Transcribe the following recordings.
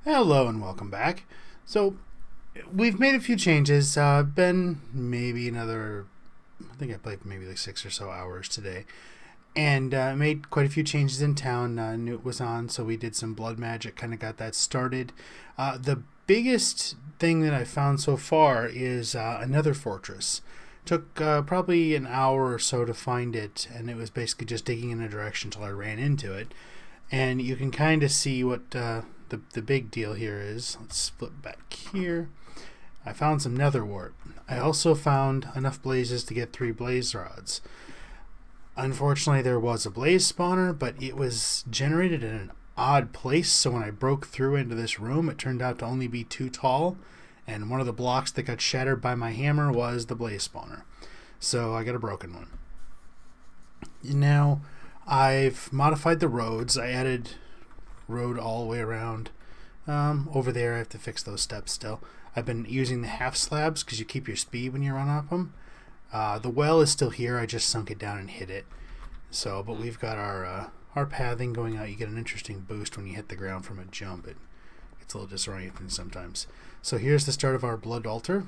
Hello and welcome back. So, we've made a few changes. Been maybe another, I think I played maybe like 6 or so hours today. And made quite a few changes in town. Knew it was on, so we did some blood magic, kind of got that started. The biggest thing that I found so far is another fortress. Took probably an hour or so to find it, and it was basically just digging in a direction until I ran into it. And you can kind of see what the big deal here is. Let's flip back here. I found some nether wart. I also found enough blazes to get 3 blaze rods. Unfortunately, there was a blaze spawner, but it was generated in an odd place, so when I broke through into this room, it turned out to only be too tall, and one of the blocks that got shattered by my hammer was the blaze spawner. So I got a broken one. Now, I've modified the roads. I added road all the way around. Over there, I have to fix those steps still. I've been using the half slabs because you keep your speed when you run up them. The well is still here. I just sunk it down and hit it. So, but we've got our pathing going out. You get an interesting boost when you hit the ground from a jump. It gets a little disorienting sometimes. So here's the start of our blood altar.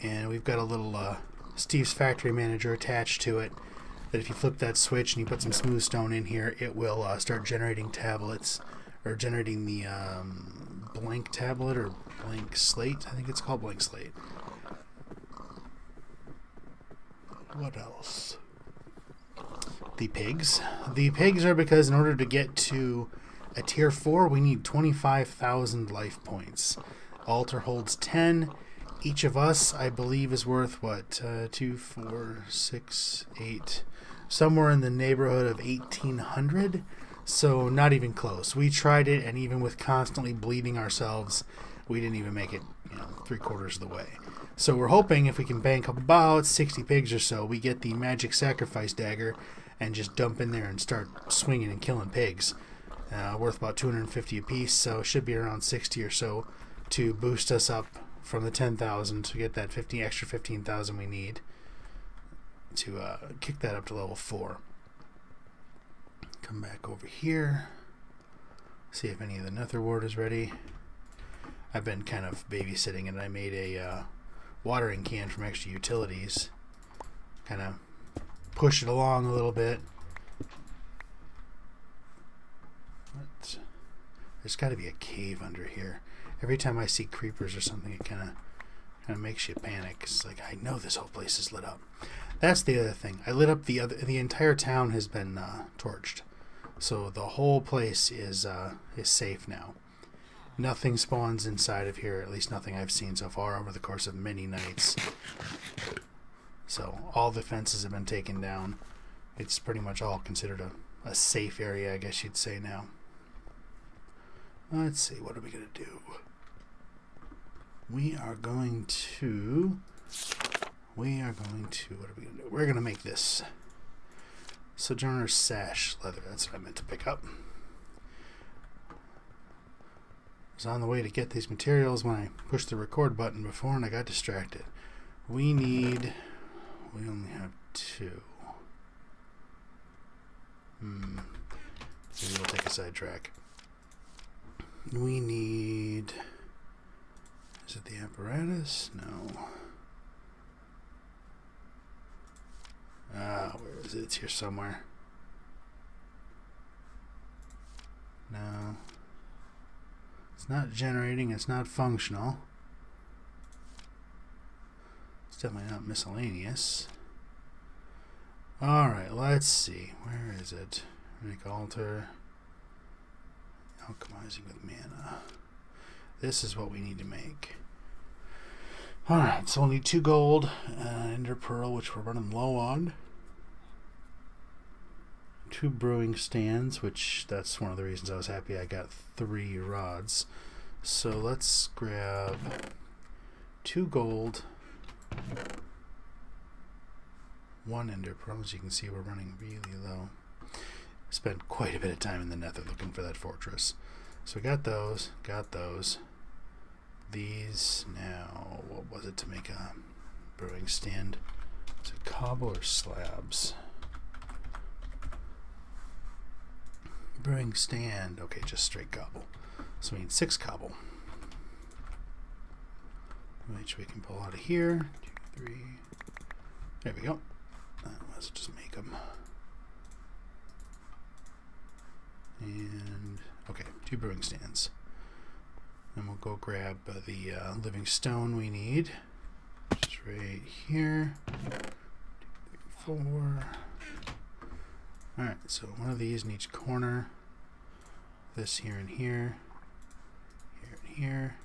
And we've got a little Steve's Factory Manager attached to it. That if you flip that switch and you put some smooth stone in here, it will start generating tablets, or generating the blank tablet or blank slate. I think it's called blank slate. What else? The pigs. The pigs are because in order to get to a tier 4, we need 25,000 life points. Altar holds 10. Each of us, I believe, is worth, what, 2, 4, 6, 8, somewhere in the neighborhood of 1,800. So not even close. We tried it, and even with constantly bleeding ourselves, we didn't even make it, 3/4 of the way. So we're hoping if we can bank about 60 pigs or so, we get the magic sacrifice dagger and just dump in there and start swinging and killing pigs. Worth about 250 apiece, so it should be around 60 or so to boost us up from the 10,000 to get that extra 15,000 we need to kick that up to level 4. Come back over here. See if any of the nether wart is ready. I've been kind of babysitting and I made a watering can from extra utilities. Kind of push it along a little bit. But there's got to be a cave under here. Every time I see creepers or something, it kind of makes you panic. It's like, I know this whole place is lit up. That's the other thing. I lit up the entire town has been torched, so the whole place is safe now. Nothing spawns inside of here, at least nothing I've seen so far over the course of many nights. So all the fences have been taken down. It's pretty much all considered a safe area, I guess you'd say now. Let's see, what are we going to do? What are we going to do? We're going to make this Sojourner's Sash leather. That's what I meant to pick up. I was on the way to get these materials when I pushed the record button before and I got distracted. We only have 2. Maybe we'll take a sidetrack. We need... Is it the apparatus? No. Where is it? It's here somewhere. No. It's not generating. It's not functional. It's definitely not miscellaneous. Alright, let's see. Where is it? Make altar. Alchemizing with mana. This is what we need to make. Alright, so we'll need 2 gold, ender pearl, which we're running low on. 2 brewing stands, which that's one of the reasons I was happy I got 3 rods. So let's grab 2 gold, 1 ender pearl. As you can see, we're running really low. Spent quite a bit of time in the nether looking for that fortress. So we got those. These now, what was it to make a brewing stand? Is it cobble or slabs? Brewing stand. Okay, just straight cobble. So we need 6 cobble. Which we can pull out of here. 2, 3. There we go. Let's just make them. And okay, 2 brewing stands. And we'll go grab the living stone we need. Just right here. 2, 3, 4. Alright, so one of these in each corner. This here and here. Here and here.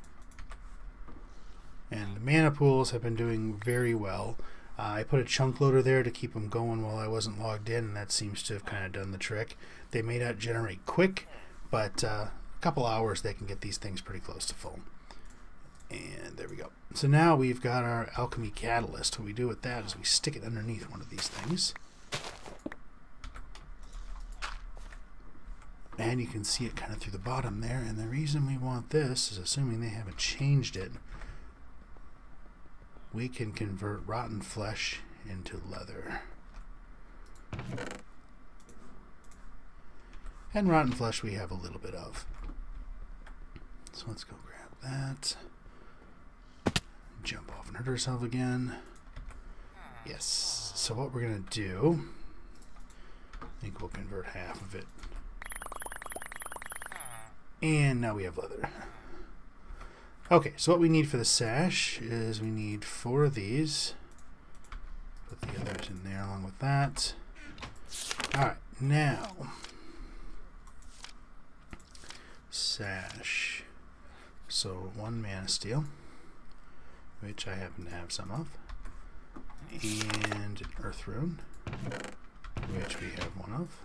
And the mana pools have been doing very well. I put a chunk loader there to keep them going while I wasn't logged in, and that seems to have kind of done the trick. They may not generate quick, but a couple hours they can get these things pretty close to full. And there we go. So now we've got our alchemy catalyst. What we do with that is we stick it underneath one of these things. And you can see it kind of through the bottom there. And the reason we want this is, assuming they haven't changed it, we can convert rotten flesh into leather. And rotten flesh we have a little bit of. So let's go grab that. Jump off and hurt ourselves again. Yes. So what we're going to do, I think we'll convert half of it. And now we have leather. Okay, so what we need for the sash is we need 4 of these. Put the others in there along with that. Alright, now sash. So 1 mana steel, which I happen to have some of, and an earth rune, which we have 1 of,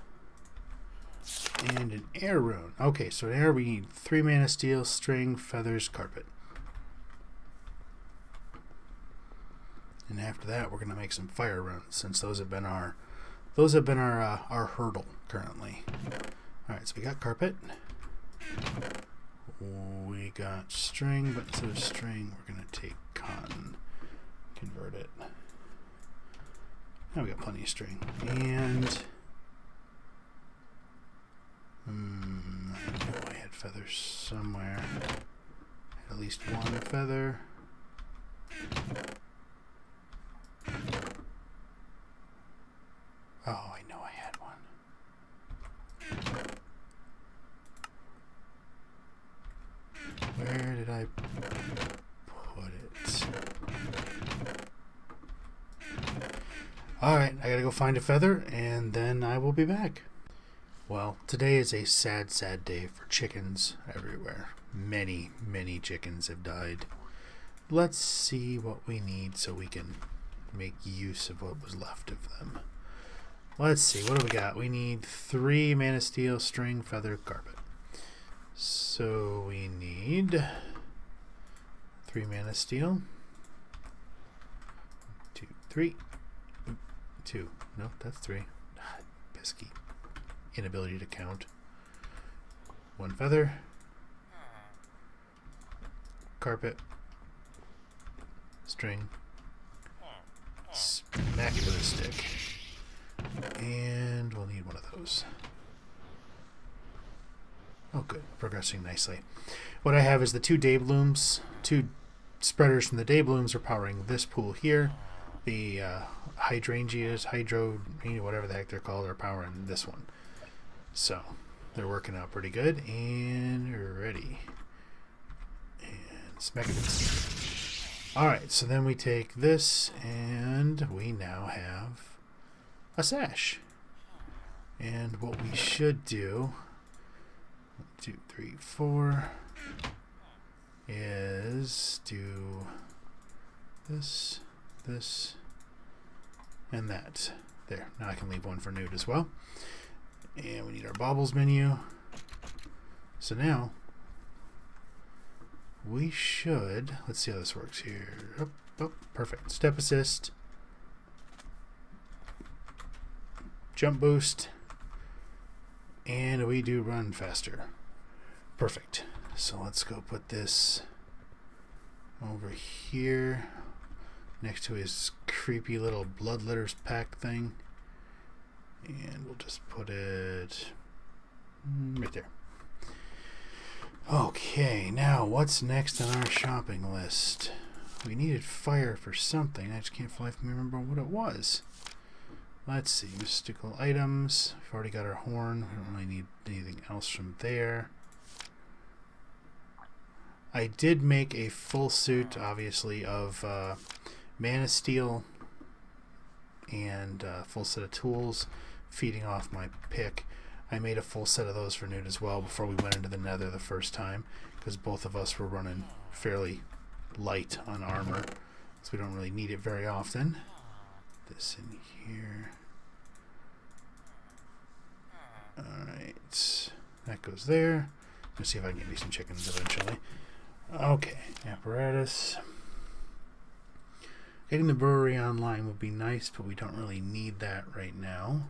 and an air rune. Okay, so in air we need 3 mana steel, string, feathers, carpet. And after that we're going to make some fire runes, since those have been our hurdle currently. Alright, so we got carpet. We got string, but instead of string we're going to take cotton, convert it. Now we got plenty of string. And I know I had feathers somewhere. At least 1 feather. Oh, I know I had 1. Where did I put it? Alright, I gotta go find a feather and then I will be back. Well, today is a sad, sad day for chickens everywhere. Many, many chickens have died. Let's see what we need so we can make use of what was left of them. Let's see, what do we got? We need 3 mana steel, string, feather, carpet. So we need 3 mana steel. 2, 3. 2. No, that's 3. Pesky. Inability to count. 1 feather. Carpet. String. Smack it with a stick. And we'll need 1 of those. Oh good, progressing nicely. What I have is the 2 day blooms. 2 spreaders from the day blooms are powering this pool here. The hydrangeas, whatever the heck they're called, are powering this one. So they're working out pretty good. And ready. And smack it. Alright, so then we take this and we now have a sash. And what we should do, 1, 2, 3, 4, is do this, this, and that. There. Now I can leave 1 for nude as well. And we need our baubles menu. So now we should, let's see how this works here. Oh, perfect. Step assist, jump boost, and we do run faster. Perfect. So let's go put this over here next to his creepy little bloodletters pack thing. And we'll just put it right there. Okay. Okay, now what's next on our shopping list? We needed fire for something. I just can't remember what it was. Let's see, mystical items. We've already got our horn. We don't really need anything else from there. I did make a full suit, obviously, of mana steel and a full set of tools, feeding off my pick. I made a full set of those for Newt as well before we went into the Nether the first time, because both of us were running fairly light on armor, so we don't really need it very often. This in here. Alright, that goes there. Let's see if I can get me some chickens eventually. Okay, apparatus. Getting the brewery online would be nice, but we don't really need that right now.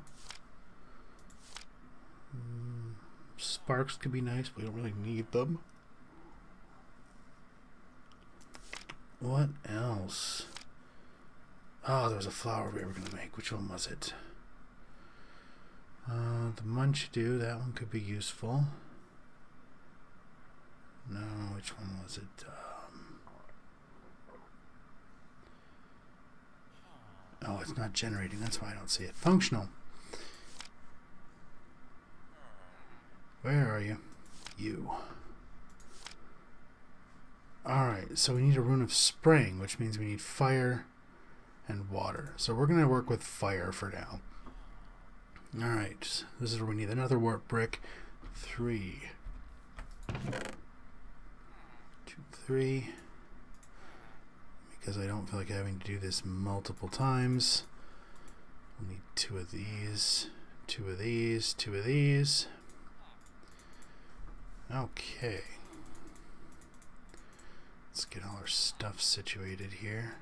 Sparks could be nice, but we don't really need them. What else? Oh, there was a flower we were going to make. Which one was it? The munch do. That one could be useful. No, which one was it? Oh, it's not generating. That's why I don't see it. Functional. Where are you? You. Alright, so we need a rune of spring, which means we need fire and water. So we're going to work with fire for now. Alright, this is where we need another warp brick. 3. 2, 3. Because I don't feel like having to do this multiple times. We'll need 2 of these, 2 of these, 2 of these. Okay. Let's get all our stuff situated here.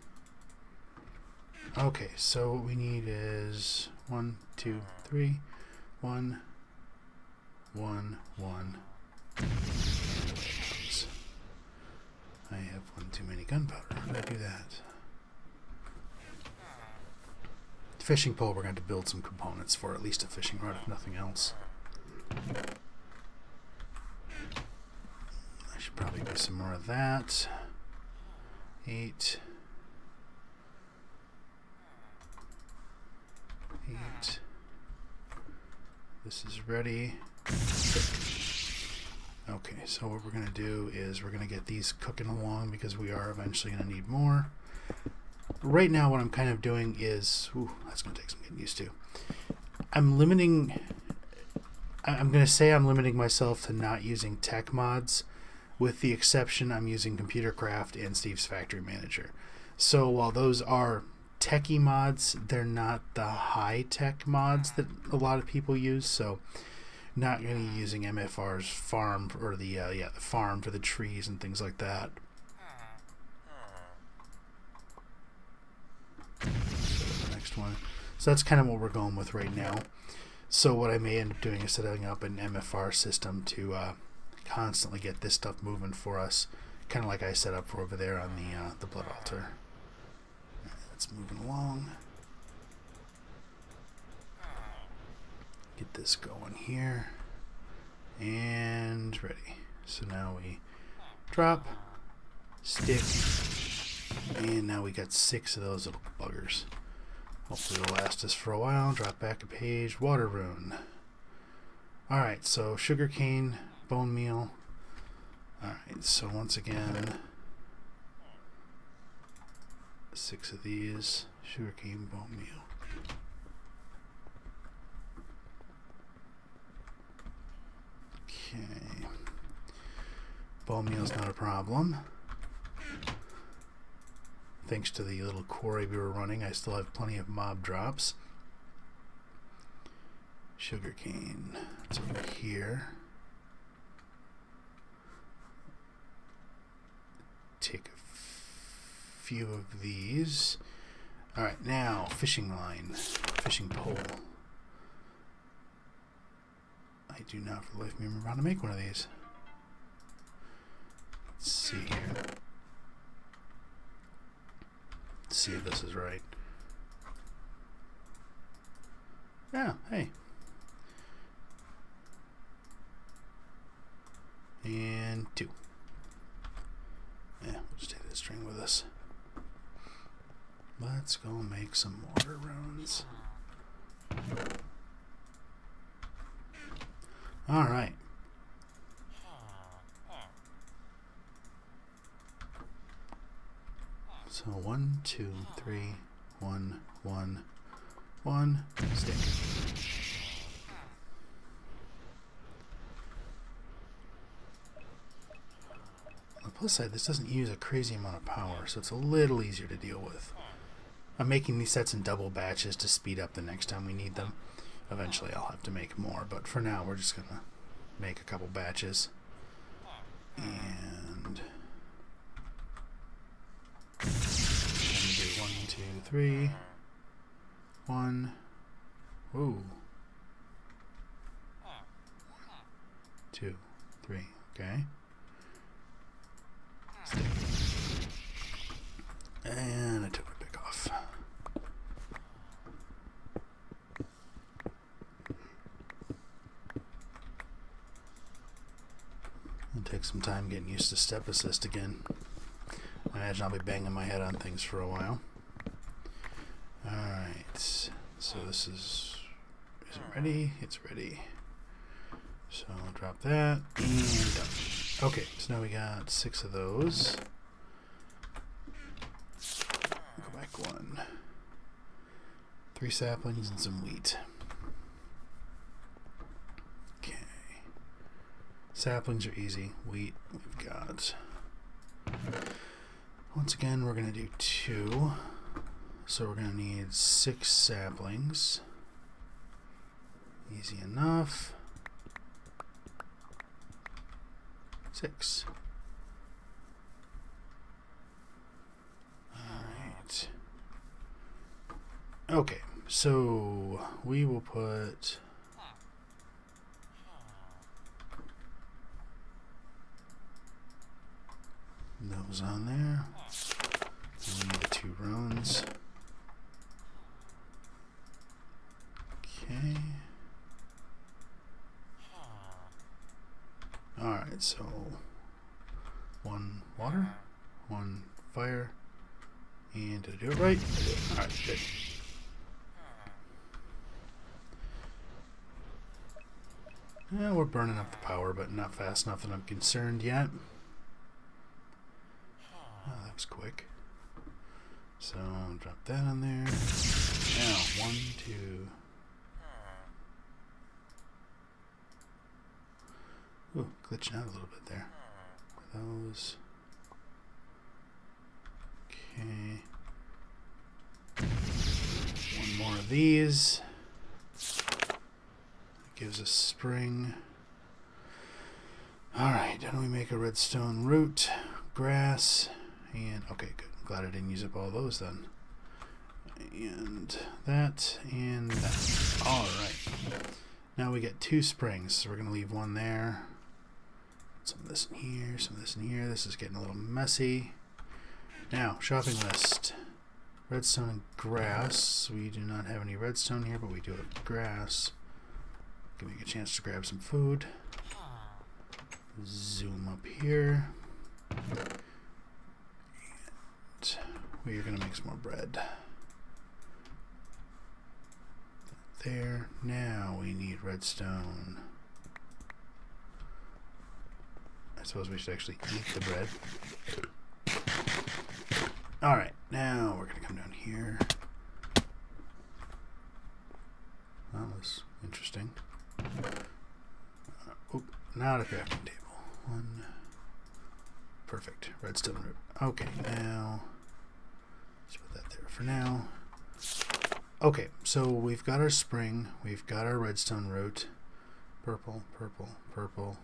Okay, so what we need is 1, 2, 3, 1, 1, 1. I have one too many gunpowder. How did I do that? Fishing pole, we're going to build some components for, at least a fishing rod, if nothing else. I should probably do some more of that. 8. 8. This is ready. Okay, so what we're going to do is we're going to get these cooking along because we are eventually going to need more. Right now what I'm kind of doing is... Ooh, that's going to take some getting used to. I'm going to say I'm limiting myself to not using tech mods, with the exception I'm using Computer Craft and Steve's Factory Manager. So while those are techie mods, they're not the high-tech mods that a lot of people use, so not going to be using MFR's farm, or the farm for the trees and things like that. So next one. So that's kind of what we're going with right now. So what I may end up doing is setting up an MFR system to constantly get this stuff moving for us, kind of like I set up for over there on the blood altar. Right, that's moving along. Get this going here, and ready. So now we drop, stick, and now we got 6 of those little buggers. Hopefully it'll last us for a while. Drop back a page, water rune. Alright, so sugarcane, bone meal. Alright, so once again, 6 of these, sugarcane, bone meal. Okay. Bone meal's not a problem. Thanks to the little quarry we were running, I still have plenty of mob drops. Sugarcane, it's over here. Take a few of these. Alright, now fishing line, fishing pole. I do not for the life of me remember how to make one of these. Let's see here. Let's see if this is right. Yeah, hey. And 2. string with us. Let's go make some water runes. Alright. So 1, 2, 3, 1, 1, 1, stick. On the plus side, this doesn't use a crazy amount of power, so it's a little easier to deal with. I'm making these sets in double batches to speed up the next time we need them. Eventually I'll have to make more, but for now we're just gonna make a couple batches. And I'm gonna do 1, 2, 3, 1. Whoa. 1, 2, 3. Okay. Stick. And I took my pick off. It'll take some time getting used to step assist again. I imagine I'll be banging my head on things for a while. Alright, so this is it ready? It's ready. So I'll drop that and done. Okay, so now we got 6 of those. Go back 1. 3 saplings and some wheat. Okay. Saplings are easy. Wheat we've got. Once again, we're going to do 2. So we're going to need 6 saplings. Easy enough. 6. Alright. Okay, so we will put those on there. And we need the 2 runes. Okay. Alright, so 1 water, 1 fire, and did I do it right? I did. Alright, good. Yeah, we're burning up the power, but not fast enough that I'm concerned yet. Oh, that was quick. So, drop that on there. Now, 1, 2... Ooh, glitching out a little bit there. Those. Okay. 1 more of these. Gives us spring. Alright, how do we make a redstone root? Grass. And, okay, good. Glad I didn't use up all those then. And that, and that. Alright. Now we get 2 springs, so we're going to leave 1 there. Some of this in here, some of this in here. This is getting a little messy. Now, shopping list. Redstone and grass. We do not have any redstone here, but we do have grass. Give me a chance to grab some food. Zoom up here. And we are going to make some more bread. There. Now we need redstone. I suppose we should actually eat the bread. Alright, now we're going to come down here. That was interesting. Not a crafting table. 1. Perfect. Redstone root. Okay, now let's put that there for now. Okay, so we've got our spring. We've got our redstone root. Purple, purple, purple.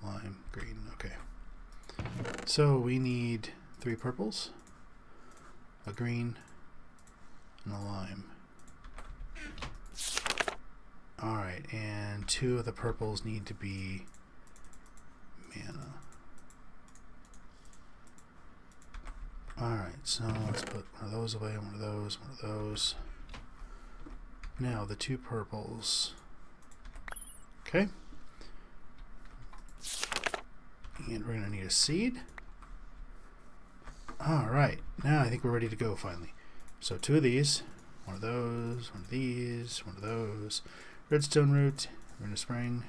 Lime, green, okay. So we need 3 purples, a green, and a lime. Alright, and 2 of the purples need to be mana. Alright, so let's put one of those away, one of those, one of those. Now the 2 purples. Okay. And we're going to need a seed. Alright, now I think we're ready to go finally. So 2 of these, 1 of those, 1 of these, 1 of those. Redstone root, we're in a spring.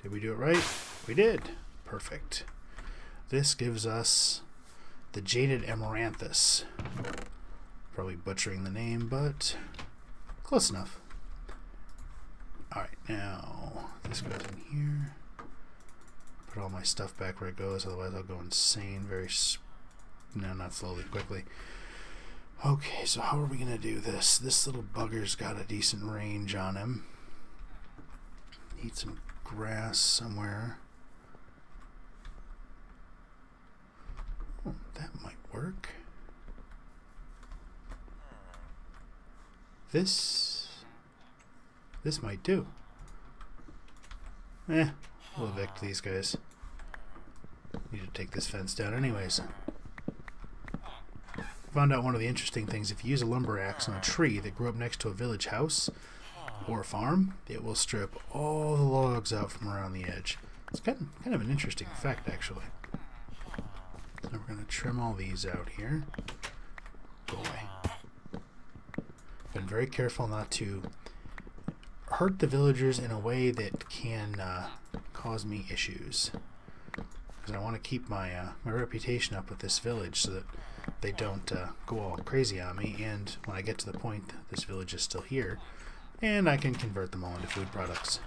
Did we do it right? We did. Perfect. This gives us the Jaded Amaranthus. Probably butchering the name, but close enough. Alright, now this goes in here. Put all my stuff back where it goes, otherwise I'll go insane no, not slowly, quickly. Okay, so how are we going to do this? This little bugger's got a decent range on him. Need some grass somewhere. Oh, that might work. This might do. We'll evict these guys. Need to take this fence down anyways. Found out one of the interesting things: if you use a lumber axe on a tree that grew up next to a village house or a farm, it will strip all the logs out from around the edge. It's kind of an interesting effect, actually. So we're going to trim all these out here. Go away. Been very careful not to hurt the villagers in a way that can cause me issues, because I want to keep my my reputation up with this village so that they don't go all crazy on me, and when I get to the point that this village is still here, and I can convert them all into food products.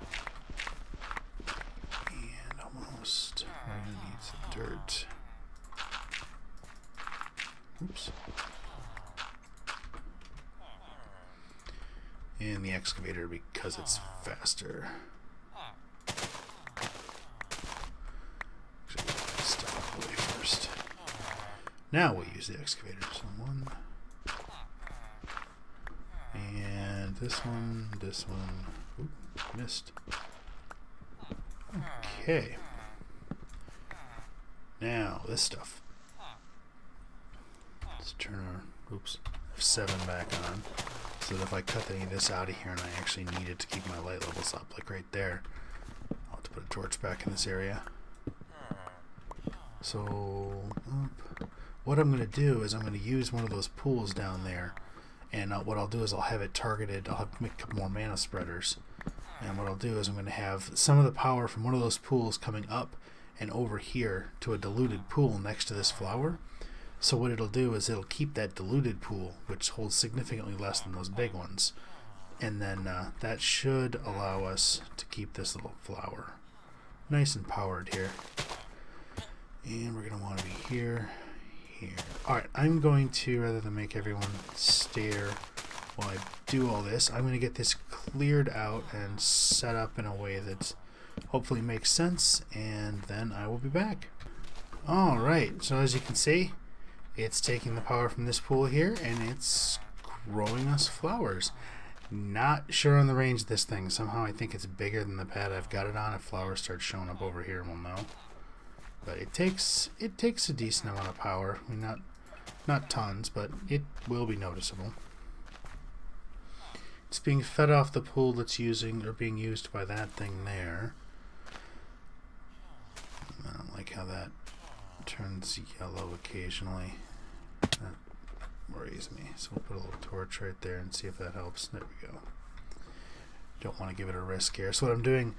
And almost, we're going to need some dirt. Oops. And the excavator, because it's faster. Actually, get stuff out of the way first. Now we'll use the excavator. So 1. And this one. Oop, missed. Okay. Now, this stuff. Let's turn our, F7 back on. So that if I cut any of this out of here and I actually need it to keep my light levels up, like right there, I'll have to put a torch back in this area. So, what I'm going to do is I'm going to use one of those pools down there, and what I'll do is I'll have it targeted. I'll have to make a couple more mana spreaders, and what I'll do is I'm going to have some of the power from one of those pools coming up and over here to a diluted pool next to this flower. So what it'll do is it'll keep that diluted pool, which holds significantly less than those big ones, and then that should allow us to keep this little flower nice and powered here. And we're going to want to be here. Alright, I'm going to, rather than make everyone stare while I do all this, I'm going to get this cleared out and set up in a way that hopefully makes sense, and then I will be back. Alright, so as you can see, it's taking the power from this pool here, and it's growing us flowers. Not sure on the range of this thing. Somehow I think it's bigger than the pad I've got it on. If flowers start showing up over here, we'll know. But it takes a decent amount of power. I mean, not tons, but it will be noticeable. It's being fed off the pool that's being used by that thing there. I don't like how that turns yellow occasionally. That worries me. So we'll put a little torch right there and see if that helps. There we go. Don't want to give it a risk here. So what I'm doing,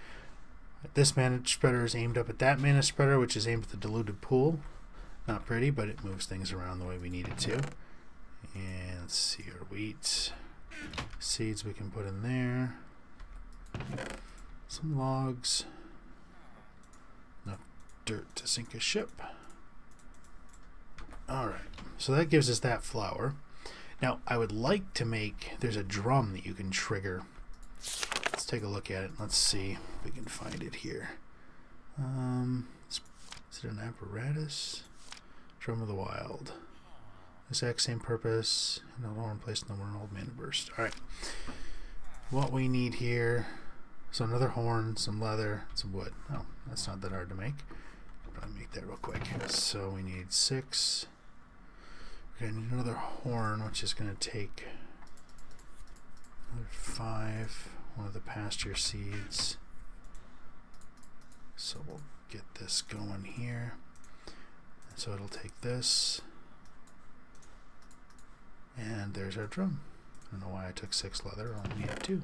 this mana spreader is aimed up at that mana spreader, which is aimed at the diluted pool. Not pretty, but it moves things around the way we need it to. And let's see, our wheat seeds we can put in there. Some logs. Enough dirt to sink a ship. Alright, so that gives us that flower. Now, I would like to make, there's a drum that you can trigger. Let's take a look at it. Let's see if we can find it here. Is it an apparatus? Drum of the Wild. Exact same purpose. No longer placed in the old mana burst. Alright. What we need here, so another horn, some leather, some wood. Oh, that's not that hard to make. But I'll make that real quick. So we need 6. We're going to need another horn, which is going to take another 5. One of the pasture seeds. So we'll get this going here. So it'll take this, And there's our drum. I don't know why I took 6 leather. I only need 2.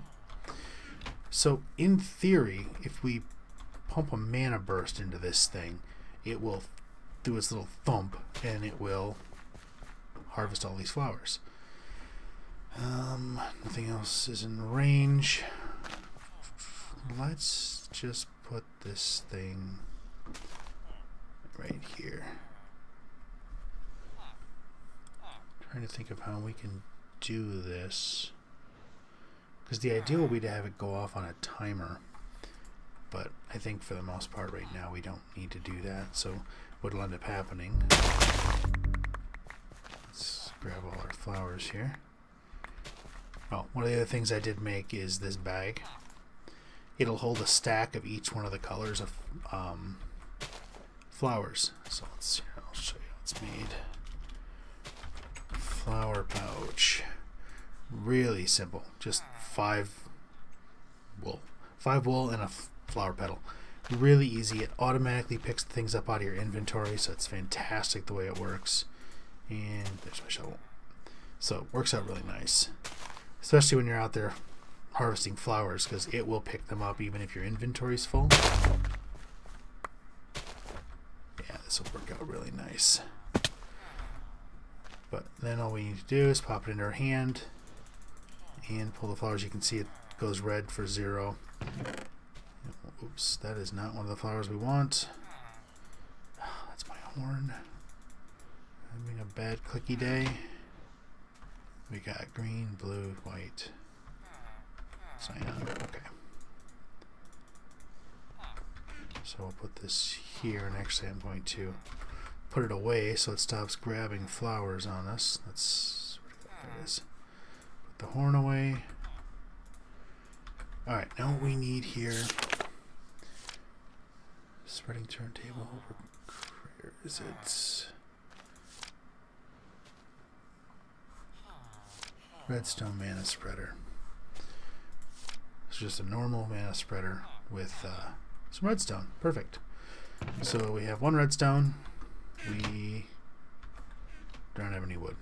So in theory, if we pump a mana burst into this thing, it will do its little thump and it will harvest all these flowers. Nothing else is in range. Let's just put this thing right here. Trying to think of how we can do this, because the idea will be to have it go off on a timer, but I think for the most part right now we don't need to do that. So what'll end up happening, let's grab all our flowers here. Oh, one of the other things I did make is this bag. It'll hold a stack of each one of the colors of flowers. So I'll show you how it's made. Flower pouch. Really simple. Just 5 wool. 5 wool and a flower petal. Really easy. It automatically picks the things up out of your inventory, so it's fantastic the way it works. And there's my shovel. So it works out really nice, especially when you're out there harvesting flowers, because it will pick them up even if your inventory's full. Yeah, this will work out really nice. But then all we need to do is pop it into our hand and pull the flowers. You can see it goes red for 0. Oops, that is not one of the flowers we want. Oh, that's my horn. Having a bad clicky day. We got green, blue, white, cyan. Okay. So we'll put this here, and actually I'm going to put it away so it stops grabbing flowers on us. There it is. Put the horn away. Alright, now what we need here, spreading turntable, where is it? Redstone mana spreader. It's just a normal mana spreader with some redstone. Perfect. So we have 1 redstone. We don't have any wood.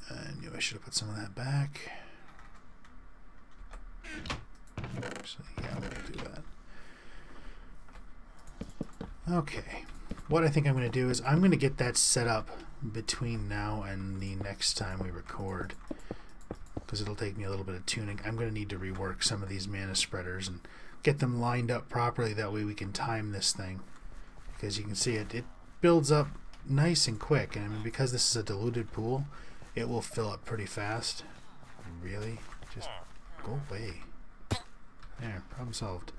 I knew I should have put some of that back. Actually, yeah, I'm going to do that. Okay. What I think I'm going to do is I'm going to get that set up between now and the next time we record, because it'll take me a little bit of tuning. I'm going to need to rework some of these mana spreaders and get them lined up properly. That way we can time this thing, because you can see it builds up nice and quick. And I mean, because this is a diluted pool, it will fill up pretty fast. Really? Just go away. There, problem solved.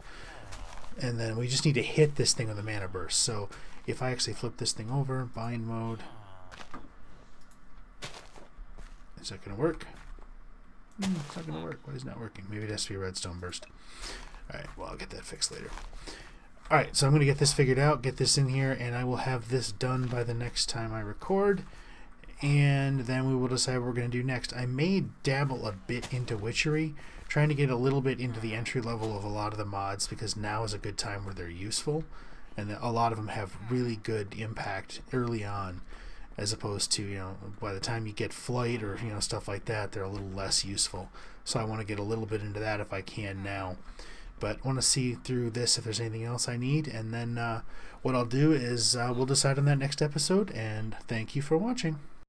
And then we just need to hit this thing with a mana burst. So if I actually flip this thing over, bind mode, is that going to work? It's not going to work. Why is it not working? Maybe it has to be a redstone burst. Alright, well, I'll get that fixed later. Alright, so I'm going to get this figured out, get this in here, and I will have this done by the next time I record. And then we will decide what we're going to do next. I may dabble a bit into witchery, trying to get a little bit into the entry level of a lot of the mods, because now is a good time where they're useful. And a lot of them have really good impact early on, as opposed to, you know, by the time you get flight or, you know, stuff like that, they're a little less useful. So I want to get a little bit into that if I can now. But I want to see through this if there's anything else I need. And then what I'll do is we'll decide on that next episode. And thank you for watching.